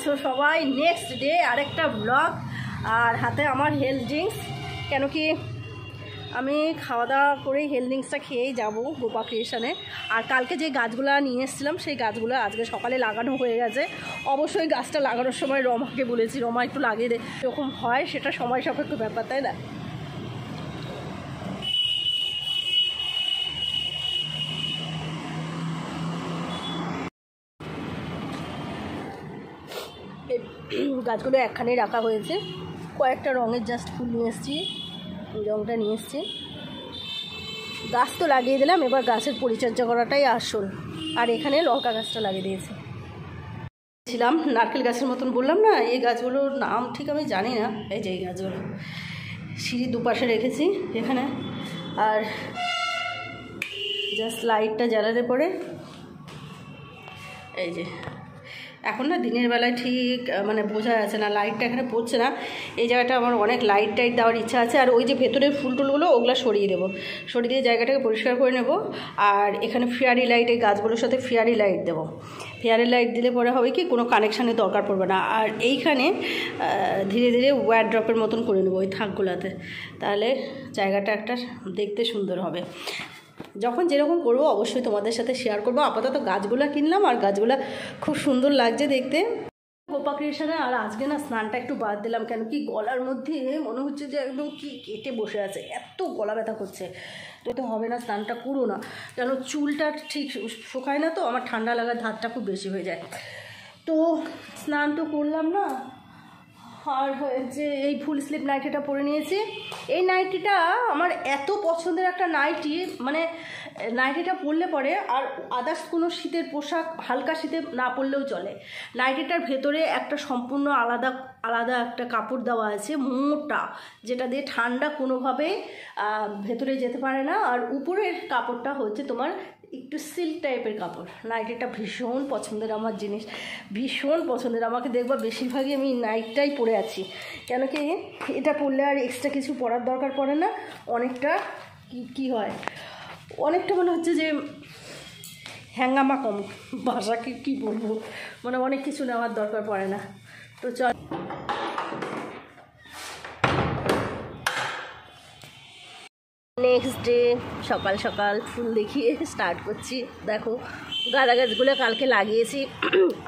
আছো সবাই? Next day আরেকটা ব্লগ, আর হাতে আমার হেলথ ড্রিঙ্কস। কেন কি আমি খাওয়া দাওয়া করেই হেলথ ড্রিঙ্কসটা খেয়েই যাবো গোপা ক্রিয়েশনে। আর কালকে যে গাছগুলো নিয়ে এসেছিলাম সেই গাছগুলো আজকে সকালে লাগানো হয়ে গেছে। অবশ্যই গাছটা লাগানোর সময় রমাকে বলেছি, রমা একটু লাগিয়ে দে। এরকম হয়, সেটা সময় সাপেক্ষ ব্যাপার, তাই না? গাছগুলো একখানেই রাখা হয়েছে, কয়েকটা রঙের জাস্ট ফুল নিয়ে এসেছি, রঙটা নিয়ে এসেছি। গাছ তো লাগিয়ে দিলাম, এবার গাছের পরিচর্যা করাটাই আসল। আর এখানে লঙ্কা গাছটা লাগিয়ে দিয়েছি। ছিলাম নারকেল গাছের মতন বললাম না, এই গাছগুলোর নাম ঠিক আমি জানি না। এই যে এই গাছগুলো সিঁড়ির দুপাশে রেখেছি এখানে। আর জাস্ট লাইটটা জ্বালাতে পরে এই যে এখন না দিনের বেলায় ঠিক মানে বোঝা যাচ্ছে না, লাইটটা এখানে পড়ছে না। এই জায়গাটা আমার অনেক লাইট টাইট দেওয়ার ইচ্ছা আছে। আর ওই যে ভেতরের ফুল টুলগুলো ওগুলো সরিয়ে দেবো, সরিয়ে দিয়ে জায়গাটাকে পরিষ্কার করে নেব। আর এখানে ফেয়ারি লাইট, এই গাছগুলোর সাথে ফেয়ারি লাইট দেবো। ফেয়ারি লাইট দিলে পরে হবে কি কোনো কানেকশানের দরকার পড়বে না। আর এইখানে ধীরে ধীরে ওয়্যার ড্রপের মতন করে নেবো ওই থাকগুলোতে, তাহলে জায়গাটা একটা দেখতে সুন্দর হবে। যখন যেরকম করবো অবশ্যই তোমাদের সাথে শেয়ার করবো। আপাতত গাছগুলো কিনলাম আর গাছগুলো খুব সুন্দর লাগছে দেখতে গোপা ক্রিয়েশনে। আর আজকে না স্নানটা একটু বাদ দিলাম, কেন কি গলার মধ্যে মনে হচ্ছে যে একদম কি কেটে বসে আছে, এত গলা ব্যথা করছে। তো হবে না, স্নানটা করো না, কেন চুলটা ঠিক শুকায় না, তো আমার ঠান্ডা লাগার ধারটা খুব বেশি হয়ে যায়। তো স্নান তো করলাম না। আর হয়েছে এই ফুল স্লিভ নাইটিটা পরে নিয়েছি। এই নাইটিটা আমার এত পছন্দের একটা নাইটি, মানে নাইটিটা পরলে পরে আর আদার্স কোনো শীতের পোশাক হালকা শীতে না পরলেও চলে। নাইটিটার ভেতরে একটা সম্পূর্ণ আলাদা একটা কাপড় দেওয়া আছে মোটা, যেটা দিয়ে ঠান্ডা কোনোভাবে ভেতরে যেতে পারে না। আর উপরের কাপড়টা হচ্ছে তোমার একটু সিল্ক টাইপের কাপড়। নাইটিটা ভীষণ পছন্দের আমার জিনিস, ভীষণ পছন্দের। আমাকে দেখবা বেশিরভাগই আমি নাইটটাই পরে আছি, কেন কি এটা পরলে আর এক্সট্রা কিছু পরার দরকার পড়ে না। অনেকটা কি হয়, অনেকটা মনে হচ্ছে যে হ্যাঙ্গামা কম, ভাষাকে কী বলবো, মানে অনেক কিছু নেওয়ার দরকার পড়ে না। তো চল নেক্সট ডে সকাল সকাল ফুল দেখিয়ে স্টার্ট করছি। দেখো গাঁদা গাছগুলো কালকে লাগিয়েছি।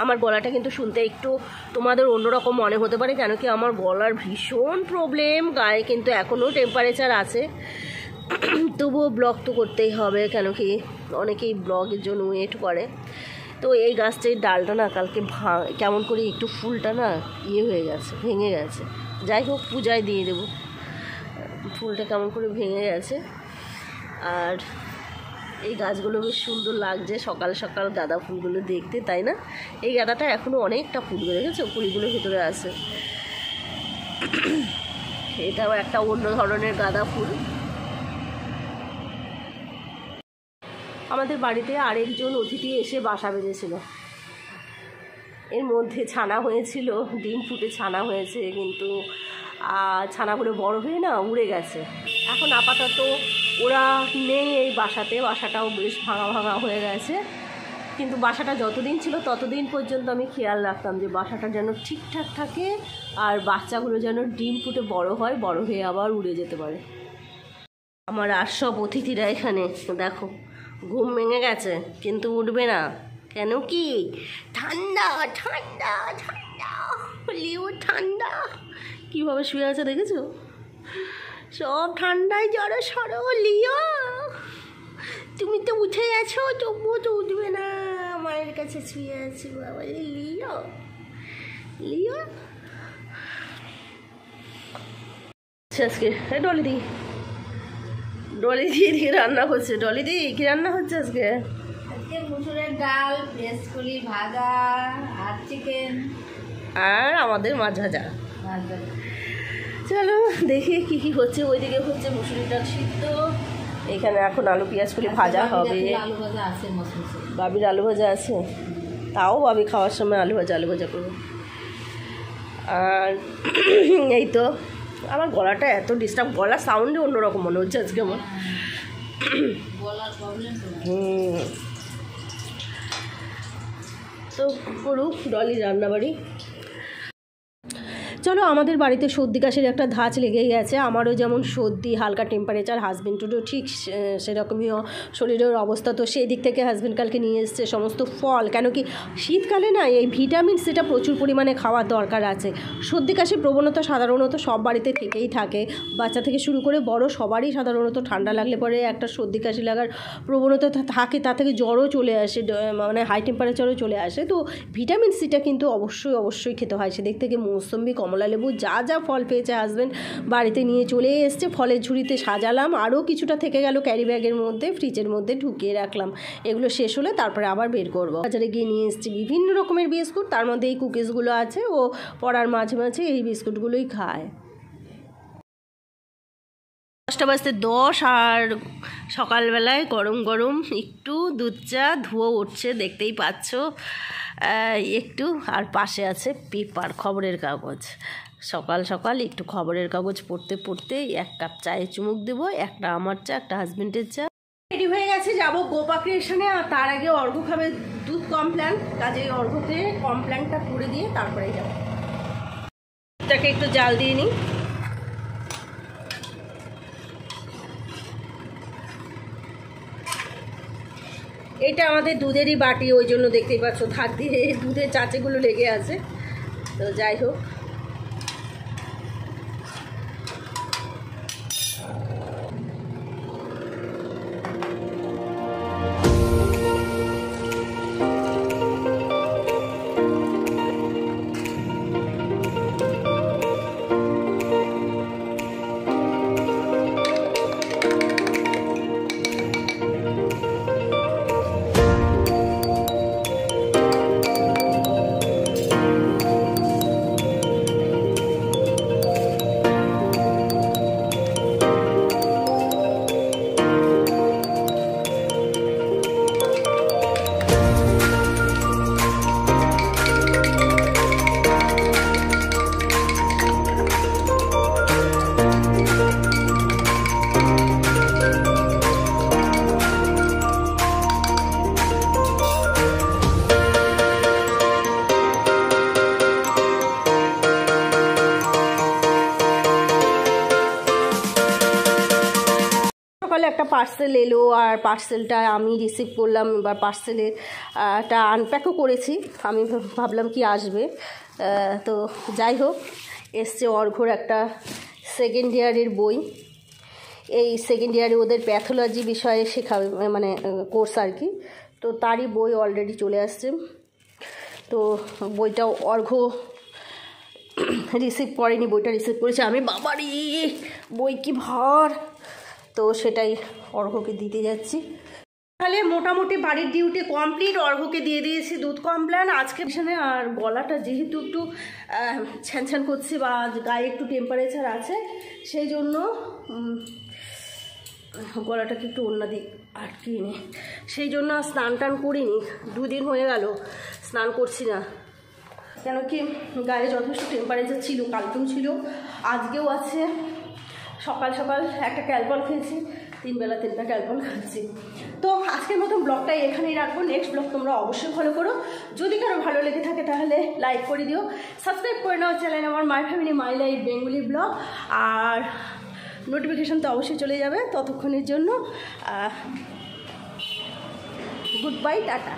আমার গলাটা কিন্তু শুনতে একটু তোমাদের অন্যরকম মনে হতে পারে, কেন কি আমার গলার ভীষণ প্রবলেম, গায়ে কিন্তু এখনও টেম্পারেচার আছে। তবুও ব্লগ তো করতেই হবে, কেন কি অনেকেই ব্লগের জন্য ওয়েট করে। তো এই গাছটির ডালটা না কালকে কেমন করে একটু ফুলটা না হয়ে গেছে, ভেঙে গেছে। যাই হোক পূজায় দিয়ে দেবো। ফুলটা কেমন করে ভেঙে গেছে। আর এই গাছগুলো বেশ সুন্দর লাগছে সকাল সকাল গাঁদা ফুলগুলো দেখতে, তাই না? এই গাঁদাটা এখনও অনেকটা ফুটবে, দেখেছো কুড়িগুলো ভিতরে আছে। এটাও একটা অন্য ধরনের গাঁদা ফুল। আমাদের বাড়িতে আরেকজন অতিথি এসে বাসা বেঁধেছিল, এর মধ্যে ছানা হয়েছিল, ডিম ফুটে ছানা হয়েছে, কিন্তু ছানাগুলো বড় হয়ে না উড়ে গেছে। এখন আপাতত ওরা নেই এই বাসাতে, বাসাটাও বেশ ভাঙা ভাঙা হয়ে গেছে। কিন্তু বাসাটা যতদিন ছিল ততদিন পর্যন্ত আমি খেয়াল রাখতাম যে বাসাটা যেন ঠিকঠাক থাকে, আর বাচ্চাগুলো যেন ডিম ফুটে বড় হয়, বড় হয়ে আবার উড়ে যেতে পারে। আমার আর সব অতিথিরা এখানে দেখো ঘুম ভেঙে গেছে, কিন্তু উঠবে না, কেন কি ঠান্ডা ঠান্ডা ঠান্ডা, লিও ঠান্ডা কীভাবে শুয়ে আছে দেখেছো? সব ঠান্ডায় জড়ো সরো। লিও তুমি তো উঠে গেছো, তবুও তো উঠবে না, মায়ের কাছে শুয়ে আছি বাবা। লিও লিও আজকে ডলিদি এদিকে রান্না করছে। ডলিদি কি রান্না হচ্ছে আজকে? আজকে মুসুরের ডাল, ভেজকলি ভাজা আর চিকেন, আর আমাদের মাছ ভাজা। চলো দেখি কি কি হচ্ছে। ওইদিকে হচ্ছে মুসুরির ডাল সিদ্ধ, এখানে এখন আলু পেঁয়াজ কলি ভাজা হবে। আলু ভাজা আছে, বাবির আলু ভাজা আছে, তাও বাবি খাওয়ার সময় আলু ভাজা করবো। আর এই তো আমার গলাটা এত ডিস্টার্ব, গলার সাউন্ডে অন্যরকম মনে হচ্ছে আজকে আমার। তো করুক ডলি রান্নাবাড়ি, চলো, আমাদের বাড়িতে সর্দি কাশির একটা ধাঁচ লেগেই গেছে। আমারও যেমন সর্দি, হালকা টেম্পারেচার, হাজব্যান্ডেরও ঠিক সেরকমই শরীরের অবস্থা। তো সেই দিক থেকে হাজব্যান্ড কালকে নিয়ে এসছে সমস্ত ফল, কেন কি শীতকালে না এই ভিটামিন সিটা প্রচুর পরিমাণে খাওয়ার দরকার আছে। সর্দি কাশির প্রবণতা সাধারণত সব বাড়িতে থেকেই থাকে, বাচ্চা থেকে শুরু করে বড় সবারই সাধারণত ঠান্ডা লাগলে পরে একটা সর্দি কাশি লাগার প্রবণতা থাকে, তা থেকে জ্বরও চলে আসে, মানে হাই টেম্পারেচারও চলে আসে। তো ভিটামিন সিটা কিন্তু অবশ্যই খেতে হয়। সেদিক থেকে মৌসুম্বি, কমলা লেবু যা যা ফল পেয়েছে হাজব্যান্ড বাড়িতে নিয়ে চলে এসছে, ফলের ঝুড়িতে সাজালাম, আরও কিছুটা থেকে গেল ক্যারি ব্যাগের মধ্যে, ফ্রিজের মধ্যে ঢুকিয়ে রাখলাম। এগুলো শেষ হলে তারপরে আবার বের করবো। বাজারে গিয়ে নিয়ে এসেছি বিভিন্ন রকমের বিস্কুট, তার মধ্যে এই কুকিজগুলো আছে। ও পড়ার মাঝে মাঝে এই বিস্কুটগুলোই খায়। 10টা বাজতে 10, আর সকালবেলায় গরম গরম একটু দুধ চা, ধুয়ো উঠছে দেখতেই পাচ্ছ একটু। আর পাশে আছে পেপার, খবরের কাগজ। সকাল সকাল একটু খবরের কাগজ পড়তে পড়তে 1 কাপ চায়ে চুমুক দেবো, একটা আমার চা, একটা হাজব্যান্ডের চা। রেডি হয়ে গেছে, যাবো গোপা ক্রিয়েশনে। আর তার আগে অর্ঘ্য খাবে দুধ কমপ্ল্যান, কাজে অর্ঘ্যকে কমপ্ল্যানটা করে দিয়ে তারপরে যাবো। এটাকে একটু জাল দিয়ে নিই। এটা আমাদের দুধেরই বাটি, ওই জন্য দেখতেই পাচ্ছ ধার দিয়ে দুধের চাচেগুলো লেগে আছে। তো যাই হোক, সকালে একটা পার্সেল এলো, আর পার্সেলটা আমি রিসিভ করলাম। এবার পার্সেলেরটা আনপ্যাকও করেছি, আমি ভাবলাম কি আসবে। তো যাই হোক, এসছে অর্ঘ্যর একটা সেকেন্ড ইয়ারের বই। এই সেকেন্ড ইয়ারে ওদের প্যাথোলজি বিষয়ে শেখাবে, মানে কোর্স আর কি। তো তারই বই অলরেডি চলে আসছে। তো বইটাও অর্ঘ্য রিসিভ করেনি, বইটা রিসিভ করেছে আমি। বাবারি বই কি ভার! তো সেটাই অর্ঘ্যকে দিতে যাচ্ছি। তাহলে মোটামুটি বাড়ির ডিউটি কমপ্লিট, অর্ঘ্যকে দিয়ে দিয়েছি দুধ কমপ্ল্যান আজকে। আর গলাটা যেহেতু একটু ছ্যানছ্যান করছে বা গায়ে একটু টেম্পারেচার আছে, সেই জন্য গলাটাকে একটু অন্য দিক আটকিয়ে নি, সেই জন্য স্নান টান করিনি। 2 দিন হয়ে গেল স্নান করছি না, কেন কি গায়ে যথেষ্ট টেম্পারেচার ছিল, কালকেও ছিল, আজকেও আছে। সকাল সকাল একটা ক্যালপল খেয়েছি, 3 বেলা 3টা ক্যালপল খাচ্ছি। তো আজকের মতন ব্লগটা এখানেই রাখবো। নেক্সট ব্লগ তোমরা অবশ্যই ফলো করো। যদি কারো ভালো লেগে থাকে তাহলে লাইক করে দিও, সাবস্ক্রাইব করে নাও চ্যানেল আমার my family my life Bengali blog. আর নোটিফিকেশান তো অবশ্যই চলে যাবে। ততক্ষণের জন্য গুড বাই, টাটা।